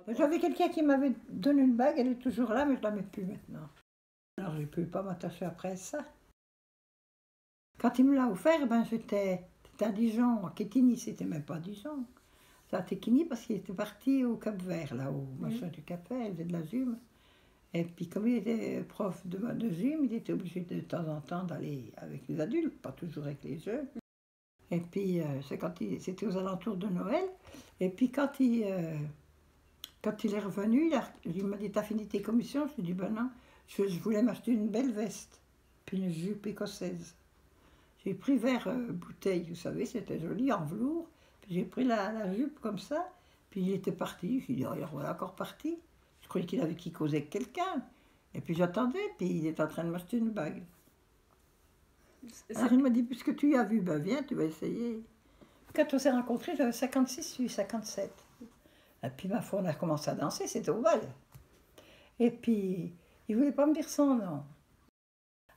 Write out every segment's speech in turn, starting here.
J'avais quelqu'un qui m'avait donné une bague, elle est toujours là, mais je ne la mets plus maintenant. Alors je ne peux pas m'attacher après ça. Quand il me l'a offert, ben, c'était à Dijon, à Quetigny, c'était même pas à Dijon. C'était à Quetigny parce qu'il était parti au Cap-Vert, là, au machin du Cap-Vert, il faisait de la gym. Et puis comme il était prof de gym, il était obligé de temps en temps d'aller avec les adultes, pas toujours avec les jeunes. Et puis c'était aux alentours de Noël. Et puis quand il est revenu, il m'a dit, t'as fini tes commissions? Je lui ai dit, ben non, je voulais m'acheter une belle veste, puis une jupe écossaise. J'ai pris vers bouteille, vous savez, c'était joli, en velours. Puis j'ai pris la jupe comme ça, puis il était parti. J'ai dit, oh, voilà, encore parti. Je croyais qu'il causait avec quelqu'un. Et puis j'attendais, puis il est en train de m'acheter une bague. Alors il m'a dit, puisque tu y as vu, ben viens, tu vas essayer. Quand on s'est rencontrés, j'avais 56, lui 57. Et puis ma foi, on a commencé à danser, c'était au bal. Et puis, il ne voulait pas me dire son nom.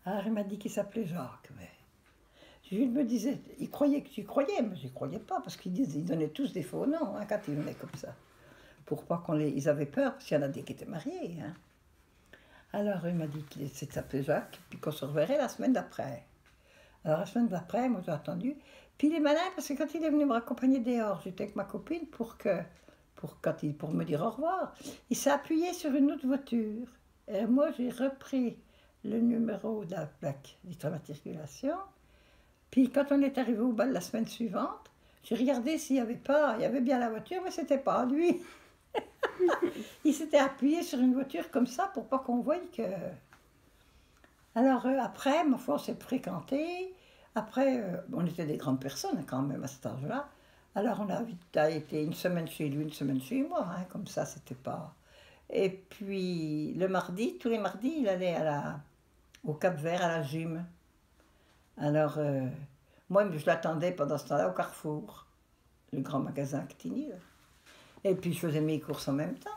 Alors il m'a dit qu'il s'appelait Jacques. Mais je me disais, il croyait que j'y croyais, mais je n'y croyais pas, parce qu'ils donnaient tous des faux noms hein, quand ils venaient comme ça. Pour pas ils avaient peur, parce qu'il y en a des qui étaient mariés. Hein. Alors il m'a dit qu'il s'appelait Jacques, puis qu'on se reverrait la semaine d'après. Alors la semaine d'après, moi j'ai attendu. Puis il est malin, parce que quand il est venu me raccompagner dehors, j'étais avec ma copine pour me dire au revoir. Il s'est appuyé sur une autre voiture. Et moi, j'ai repris le numéro de la plaque d'immatriculation. Puis quand on est arrivé au bal la semaine suivante, j'ai regardé s'il y avait bien la voiture, mais c'était pas lui. Il s'était appuyé sur une voiture comme ça pour pas qu'on voie que... Alors après, ma foi, on s'est fréquentés. Après, on était des grandes personnes quand même à cet âge-là. Alors on a été une semaine chez lui, une semaine chez moi, hein, comme ça, c'était pas... Et puis le mardi, tous les mardis, il allait au Cap-Vert, à la gym. Alors, moi, je l'attendais pendant ce temps-là au Carrefour, le grand magasin à Quetigny. Et puis je faisais mes courses en même temps.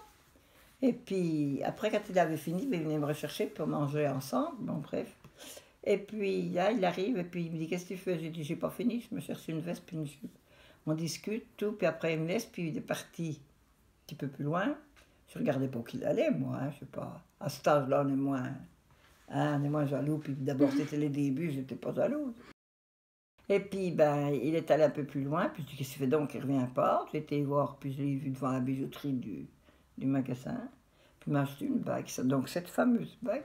Et puis après, quand il avait fini, il venait me rechercher pour manger ensemble, bon bref. Et puis là, il arrive et puis il me dit, qu'est-ce que tu fais? J'ai dit, j'ai pas fini, je me cherche une veste puis une jupe. On discute, tout, puis après il me laisse, puis il est parti un petit peu plus loin. Je regardais pas où il allait, moi, hein, je sais pas. À cet âge-là, on est moins jaloux, puis d'abord c'était les débuts, j'étais pas jalouse. Et puis, ben, il est allé un peu plus loin, puis je dis, qu'est-ce qu'il fait donc, il revient pas. J'ai été voir, puis je l'ai vu devant la bijouterie du magasin, puis il m'a acheté une bague, donc cette fameuse bague.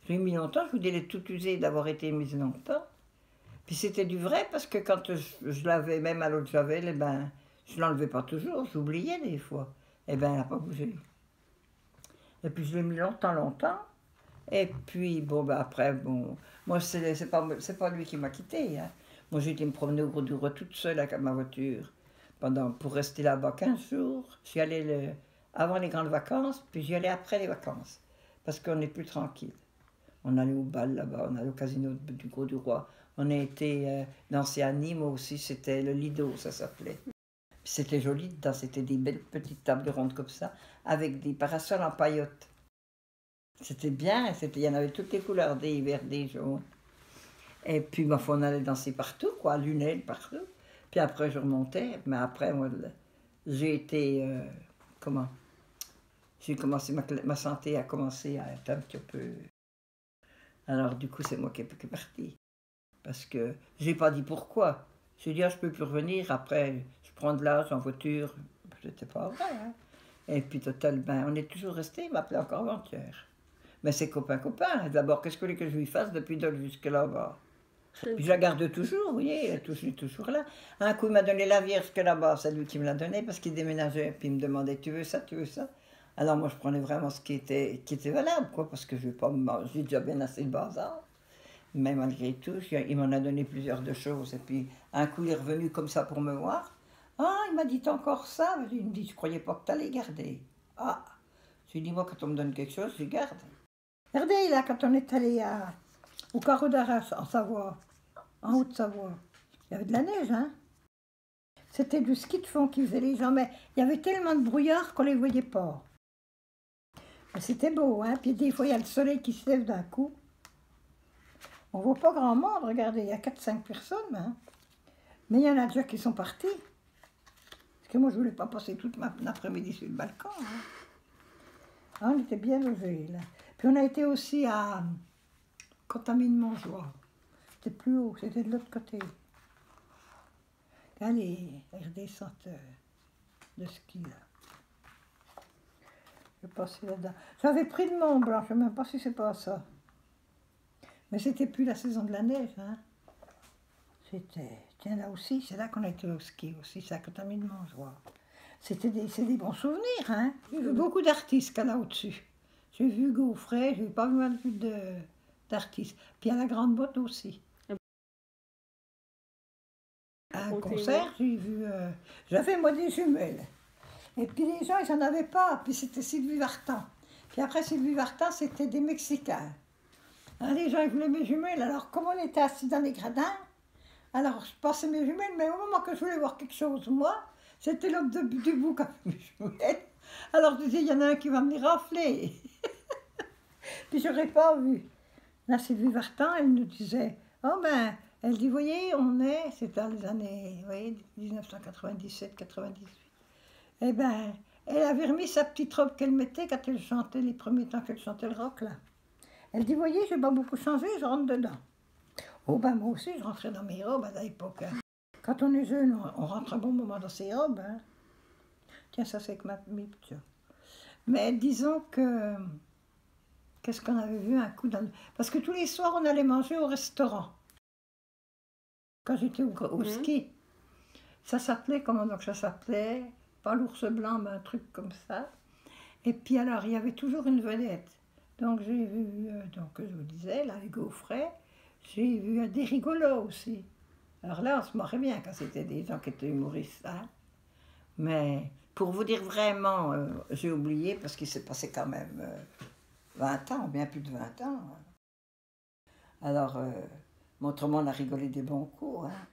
Je l'ai mis longtemps, je vous dis, elle est toute usée d'avoir été mise longtemps. Puis c'était du vrai, parce que quand je l'avais, même à l'eau de Javel, eh ben, je ne l'enlevais pas toujours, j'oubliais des fois. Eh bien, elle n'a pas bougé. Et puis je l'ai mis longtemps. Et puis, bon, ben après, bon, moi, c'est pas lui qui m'a quitté. Hein. Moi, j'ai été me promener au Gros du Roi toute seule avec ma voiture pour rester là-bas 15 jours. J'y allais avant les grandes vacances, puis j'y allais après les vacances, parce qu'on est plus tranquille. On allait au bal là-bas, on allait au casino du Gros du Roi. On a été danser à Nîmes aussi, c'était le Lido, ça s'appelait. C'était joli dedans, c'était des belles petites tables rondes comme ça, avec des parasols en paillotte. C'était bien, il y en avait toutes les couleurs, des verts, des jaunes. Et puis, ma foi, on allait danser partout, quoi, lunettes partout. Puis après, je remontais, mais après, moi, j'ai été, j'ai commencé, ma santé a commencé à être un petit peu... Alors, du coup, c'est moi qui est parti. Parce que j'ai pas dit pourquoi. J'ai dit, ah, je peux plus revenir, après, je prends de l'âge en voiture. C'était pas vrai, hein. Et puis, total, ben, on est toujours resté, il m'appelait encore avant-hier. Mais c'est copain. D'abord, qu'est-ce que je lui fasse depuis Dole jusque là-bas? Puis je la garde toujours, vous voyez, elle est toujours là. Un coup, il m'a donné la Vierge que là-bas, c'est lui qui me l'a donnée parce qu'il déménageait. Puis il me demandait, tu veux ça, tu veux ça? Alors moi, je prenais vraiment ce qui était valable, quoi, parce que je vais pas me manger, j'ai déjà bien assez de bazar. Mais malgré tout, il m'en a donné plusieurs de choses. Et puis, un coup, il est revenu comme ça pour me voir. Ah, il m'a dit encore ça. Il me dit, je croyais pas que tu allais garder. Ah, je lui dis, moi, quand on me donne quelque chose, je garde. Regardez, là, quand on est allé au Carreau d'Arras, en Savoie, en Haute-Savoie, il y avait de la neige, hein. C'était du ski de fond qui faisait les gens, mais il y avait tellement de brouillard qu'on ne les voyait pas. Mais c'était beau, hein. Puis des fois, il y a le soleil qui se lève d'un coup. On ne voit pas grand monde, regardez, il y a 4-5 personnes, hein. Mais il y en a déjà qui sont partis. Parce que moi, je voulais pas passer toute l'après-midi sur le balcon. Hein. Ah, on était bien logés, là. Puis on a été aussi à Contamine-Montjoie. C'était plus haut, c'était de l'autre côté. Allez, redescente de ski, là. Je passais là-dedans. J'avais pris le Mont Blanc, je ne sais même pas si c'est pas ça. Mais c'était plus la saison de la neige, hein. C'était... Tiens, là aussi, c'est là qu'on a été au ski aussi, c'est à Contamine-Montjoie. C'est des bons souvenirs, hein. J'ai vu beaucoup d'artistes là au-dessus. J'ai vu Gaufret, j'ai pas vu mal d'artistes. Puis à la Grande Botte aussi. À un concert, j'ai vu... J'avais, moi, des jumelles. Et puis les gens, ils n'en avaient pas. Puis c'était Sylvie Vartan. Puis après Sylvie Vartan, c'était des Mexicains. Alors les gens, ils voulaient mes jumelles. Alors comme on était assis dans les gradins, alors je passais mes jumelles, mais au moment que je voulais voir quelque chose, moi, c'était l'homme du bout avec mes jumelles. Alors je disais, il y en a un qui va me les rafler. Puis je n'aurais pas vu. Là, Sylvie Vartan, elle nous disait, oh ben, elle dit, voyez, c'est dans les années, vous voyez, 1997-98. Eh ben, elle avait remis sa petite robe qu'elle mettait quand elle chantait, les premiers temps qu'elle chantait le rock, là. Elle dit, voyez, j'ai pas beaucoup changé, je rentre dedans. Oh ben, moi aussi, je rentrais dans mes robes à l'époque. Hein. Quand on est jeune, on rentre un bon moment dans ses robes. Hein. Tiens, ça c'est que mes petits. Mais disons que... Qu'est-ce qu'on avait vu un coup dans... Parce que tous les soirs, on allait manger au restaurant. Quand j'étais au ski. Ça s'appelait, comment donc ça s'appelait? Pas l'ours blanc, mais un truc comme ça. Et puis alors, il y avait toujours une vedette. Donc j'ai vu, donc je vous disais, là, les Gaufret. J'ai vu des rigolos aussi. Alors là, on se marrait bien quand c'était des gens qui étaient humoristes. Hein. Mais pour vous dire vraiment, j'ai oublié parce qu'il s'est passé quand même 20 ans, bien plus de 20 ans. Alors, autrement, on a rigolé des bons coups. Hein.